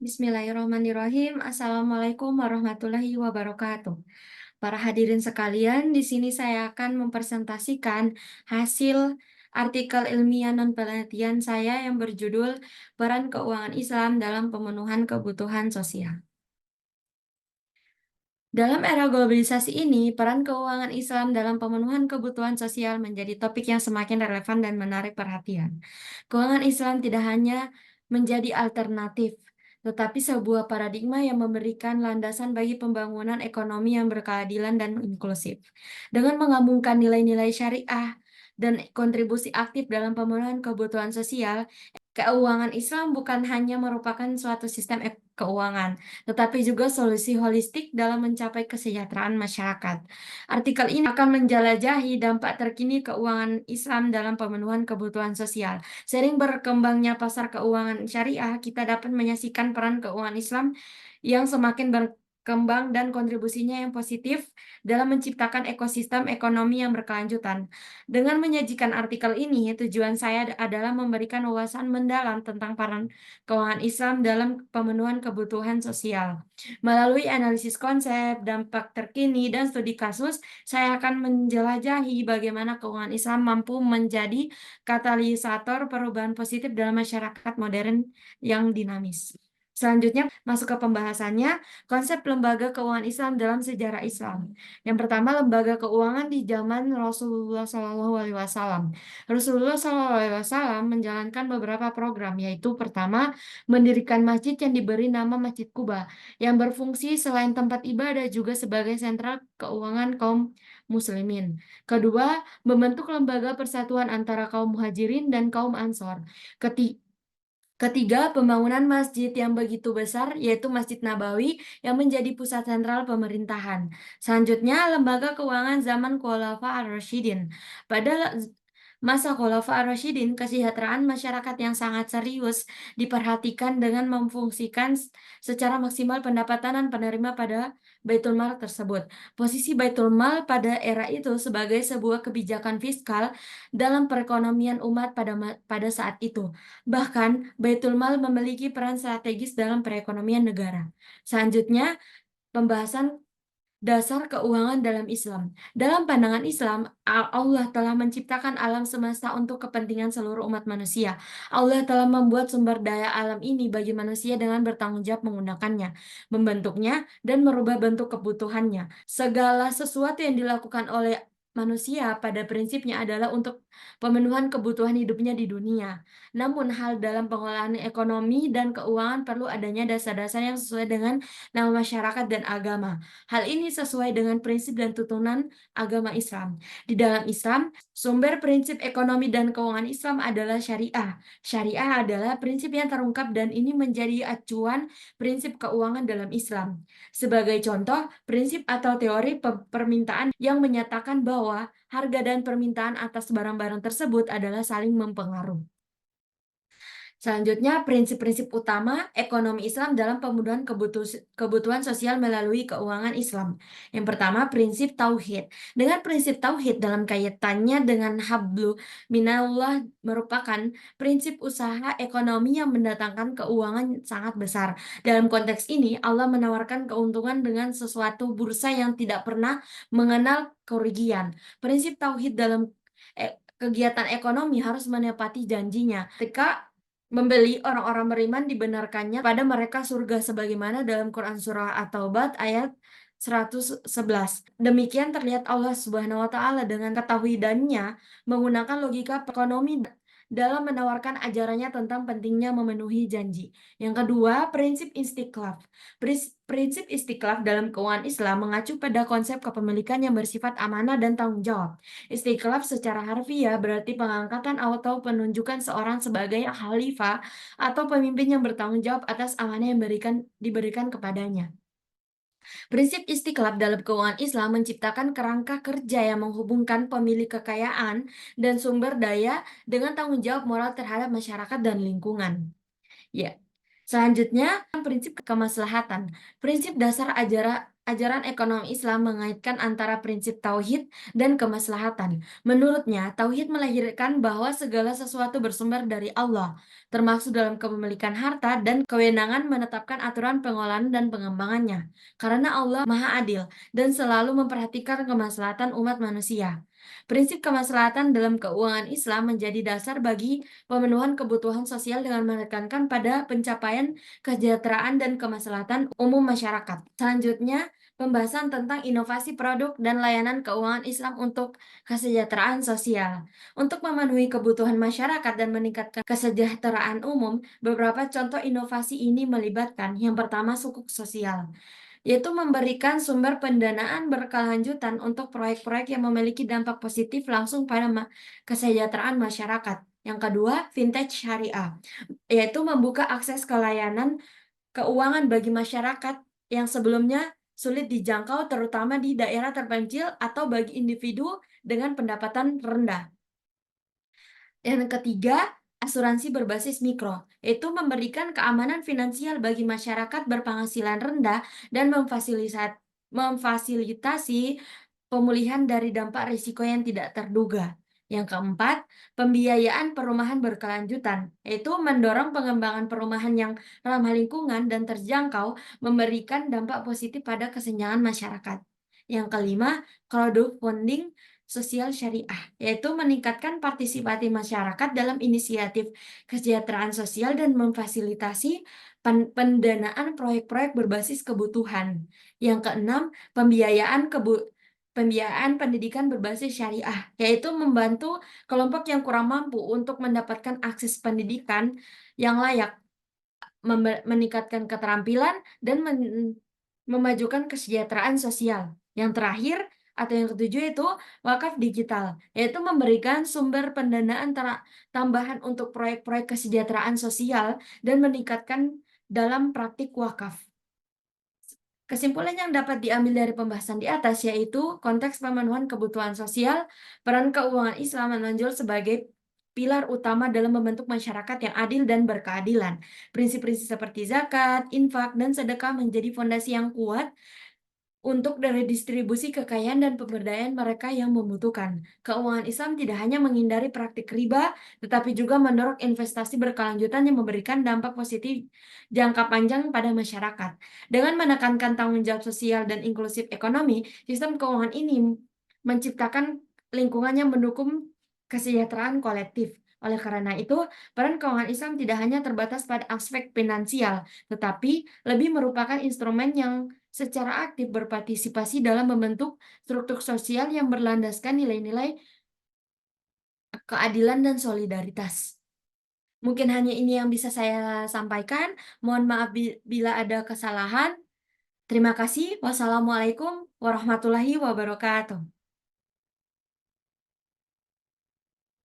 Bismillahirrahmanirrahim. Assalamualaikum warahmatullahi wabarakatuh. Para hadirin sekalian, di sini saya akan mempresentasikan hasil artikel ilmiah non-penelitian saya yang berjudul Peran Keuangan Islam dalam Pemenuhan Kebutuhan Sosial. Dalam era globalisasi ini, peran keuangan Islam dalam pemenuhan kebutuhan sosial menjadi topik yang semakin relevan dan menarik perhatian. Keuangan Islam tidak hanya menjadi alternatif, tetapi sebuah paradigma yang memberikan landasan bagi pembangunan ekonomi yang berkeadilan dan inklusif. Dengan menggabungkan nilai-nilai syariah dan kontribusi aktif dalam pemenuhan kebutuhan sosial, keuangan Islam bukan hanya merupakan suatu sistem keuangan, tetapi juga solusi holistik dalam mencapai kesejahteraan masyarakat. Artikel ini akan menjelajahi dampak terkini keuangan Islam dalam pemenuhan kebutuhan sosial. Sering berkembangnya pasar keuangan syariah, kita dapat menyaksikan peran keuangan Islam yang semakin berkembang dan kontribusinya yang positif dalam menciptakan ekosistem ekonomi yang berkelanjutan. Dengan menyajikan artikel ini, tujuan saya adalah memberikan wawasan mendalam tentang peran keuangan Islam dalam pemenuhan kebutuhan sosial. Melalui analisis konsep, dampak terkini, dan studi kasus, saya akan menjelajahi bagaimana keuangan Islam mampu menjadi katalisator perubahan positif dalam masyarakat modern yang dinamis. Selanjutnya, masuk ke pembahasannya, konsep lembaga keuangan Islam dalam sejarah Islam. Yang pertama, lembaga keuangan di zaman Rasulullah SAW. Rasulullah SAW menjalankan beberapa program, yaitu pertama, mendirikan masjid yang diberi nama Masjid Kuba, yang berfungsi selain tempat ibadah juga sebagai sentral keuangan kaum muslimin. Kedua, membentuk lembaga persatuan antara kaum muhajirin dan kaum ansor. Ketiga, pembangunan masjid yang begitu besar, yaitu Masjid Nabawi, yang menjadi pusat sentral pemerintahan. Selanjutnya, lembaga keuangan zaman Khulafa ar-Rasyidin. Pada masa Khulafa ar-Rasyidin, kesejahteraan masyarakat yang sangat serius diperhatikan dengan memfungsikan secara maksimal pendapatan dan penerima pada Baitul Mal tersebut. Posisi Baitul Mal pada era itu sebagai sebuah kebijakan fiskal dalam perekonomian umat pada saat itu. Bahkan, Baitul Mal memiliki peran strategis dalam perekonomian negara. Selanjutnya, pembahasan dasar keuangan dalam Islam. Dalam pandangan Islam, Allah telah menciptakan alam semesta untuk kepentingan seluruh umat manusia. Allah telah membuat sumber daya alam ini bagi manusia dengan bertanggung jawab menggunakannya, membentuknya, dan merubah bentuk kebutuhannya. Segala sesuatu yang dilakukan oleh manusia pada prinsipnya adalah untuk pemenuhan kebutuhan hidupnya di dunia. Namun, hal dalam pengolahan ekonomi dan keuangan perlu adanya dasar-dasar yang sesuai dengan nama masyarakat dan agama. Hal ini sesuai dengan prinsip dan tuntunan agama Islam. Di dalam Islam, sumber prinsip ekonomi dan keuangan Islam adalah syariah. Syariah adalah prinsip yang terungkap dan ini menjadi acuan prinsip keuangan dalam Islam. Sebagai contoh, prinsip atau teori permintaan yang menyatakan bahwa harga dan permintaan atas barang-barang tersebut adalah saling mempengaruhi. Selanjutnya, prinsip-prinsip utama ekonomi Islam dalam pemenuhan kebutuhan sosial melalui keuangan Islam. Yang pertama, prinsip tauhid. Dengan prinsip tauhid dalam kaitannya dengan hablu minallah merupakan prinsip usaha ekonomi yang mendatangkan keuangan sangat besar. Dalam konteks ini, Allah menawarkan keuntungan dengan sesuatu bursa yang tidak pernah mengenal kerugian. Prinsip tauhid dalam kegiatan ekonomi harus menepati janjinya. Ketika membeli orang-orang beriman dibenarkannya pada mereka surga sebagaimana dalam Quran surah At-Taubah ayat 111. Demikian terlihat Allah Subhanahu wa taala dengan ketauhidannya menggunakan logika ekonomi dalam menawarkan ajarannya tentang pentingnya memenuhi janji. Yang kedua, prinsip istiqlal. Prinsip istiqlal dalam keuangan Islam mengacu pada konsep kepemilikan yang bersifat amanah dan tanggung jawab. Istiqlal secara harfiah berarti pengangkatan atau penunjukan seorang sebagai khalifah atau pemimpin yang bertanggung jawab atas amanah yang diberikan kepadanya. Prinsip istiqlal dalam keuangan Islam menciptakan kerangka kerja yang menghubungkan pemilik kekayaan dan sumber daya dengan tanggung jawab moral terhadap masyarakat dan lingkungan. Ya. Selanjutnya, prinsip kemaslahatan. Prinsip dasar ajaran ekonomi Islam mengaitkan antara prinsip tauhid dan kemaslahatan. Menurutnya, tauhid melahirkan bahwa segala sesuatu bersumber dari Allah, termasuk dalam kepemilikan harta dan kewenangan menetapkan aturan pengolahan dan pengembangannya. Karena Allah Maha Adil dan selalu memperhatikan kemaslahatan umat manusia. Prinsip kemaslahatan dalam keuangan Islam menjadi dasar bagi pemenuhan kebutuhan sosial dengan menekankan pada pencapaian kesejahteraan dan kemaslahatan umum masyarakat. Selanjutnya, pembahasan tentang inovasi produk dan layanan keuangan Islam untuk kesejahteraan sosial. Untuk memenuhi kebutuhan masyarakat dan meningkatkan kesejahteraan umum, beberapa contoh inovasi ini melibatkan yang pertama sukuk sosial, yaitu memberikan sumber pendanaan berkelanjutan untuk proyek-proyek yang memiliki dampak positif langsung pada kesejahteraan masyarakat. Yang kedua, fintech syariah, yaitu membuka akses ke layanan keuangan bagi masyarakat yang sebelumnya sulit dijangkau, terutama di daerah terpencil atau bagi individu dengan pendapatan rendah. Yang ketiga, asuransi berbasis mikro, yaitu memberikan keamanan finansial bagi masyarakat berpenghasilan rendah dan memfasilitasi pemulihan dari dampak risiko yang tidak terduga. Yang keempat, pembiayaan perumahan berkelanjutan, yaitu mendorong pengembangan perumahan yang ramah lingkungan dan terjangkau, memberikan dampak positif pada kesenjangan masyarakat. Yang kelima, crowdfunding sosial syariah, yaitu meningkatkan partisipasi masyarakat dalam inisiatif kesejahteraan sosial dan memfasilitasi pendanaan proyek-proyek berbasis kebutuhan. Yang keenam, pembiayaan pendidikan berbasis syariah, yaitu membantu kelompok yang kurang mampu untuk mendapatkan akses pendidikan yang layak, meningkatkan keterampilan, dan memajukan kesejahteraan sosial. Yang terakhir, atau yang ketujuh itu wakaf digital, yaitu memberikan sumber pendanaan tambahan untuk proyek-proyek kesejahteraan sosial dan meningkatkan dalam praktik wakaf. Kesimpulan yang dapat diambil dari pembahasan di atas yaitu konteks pemenuhan kebutuhan sosial, peran keuangan Islam menonjol sebagai pilar utama dalam membentuk masyarakat yang adil dan berkeadilan. Prinsip-prinsip seperti zakat, infak, dan sedekah menjadi fondasi yang kuat untuk redistribusi kekayaan dan pemberdayaan mereka yang membutuhkan. Keuangan Islam tidak hanya menghindari praktik riba, tetapi juga mendorong investasi berkelanjutan yang memberikan dampak positif jangka panjang pada masyarakat. Dengan menekankan tanggung jawab sosial dan inklusif ekonomi, sistem keuangan ini menciptakan lingkungan yang mendukung kesejahteraan kolektif. Oleh karena itu, peran keuangan Islam tidak hanya terbatas pada aspek finansial, tetapi lebih merupakan instrumen yang secara aktif berpartisipasi dalam membentuk struktur sosial yang berlandaskan nilai-nilai keadilan dan solidaritas. Mungkin hanya ini yang bisa saya sampaikan. Mohon maaf bila ada kesalahan. Terima kasih. Wassalamualaikum warahmatullahi wabarakatuh.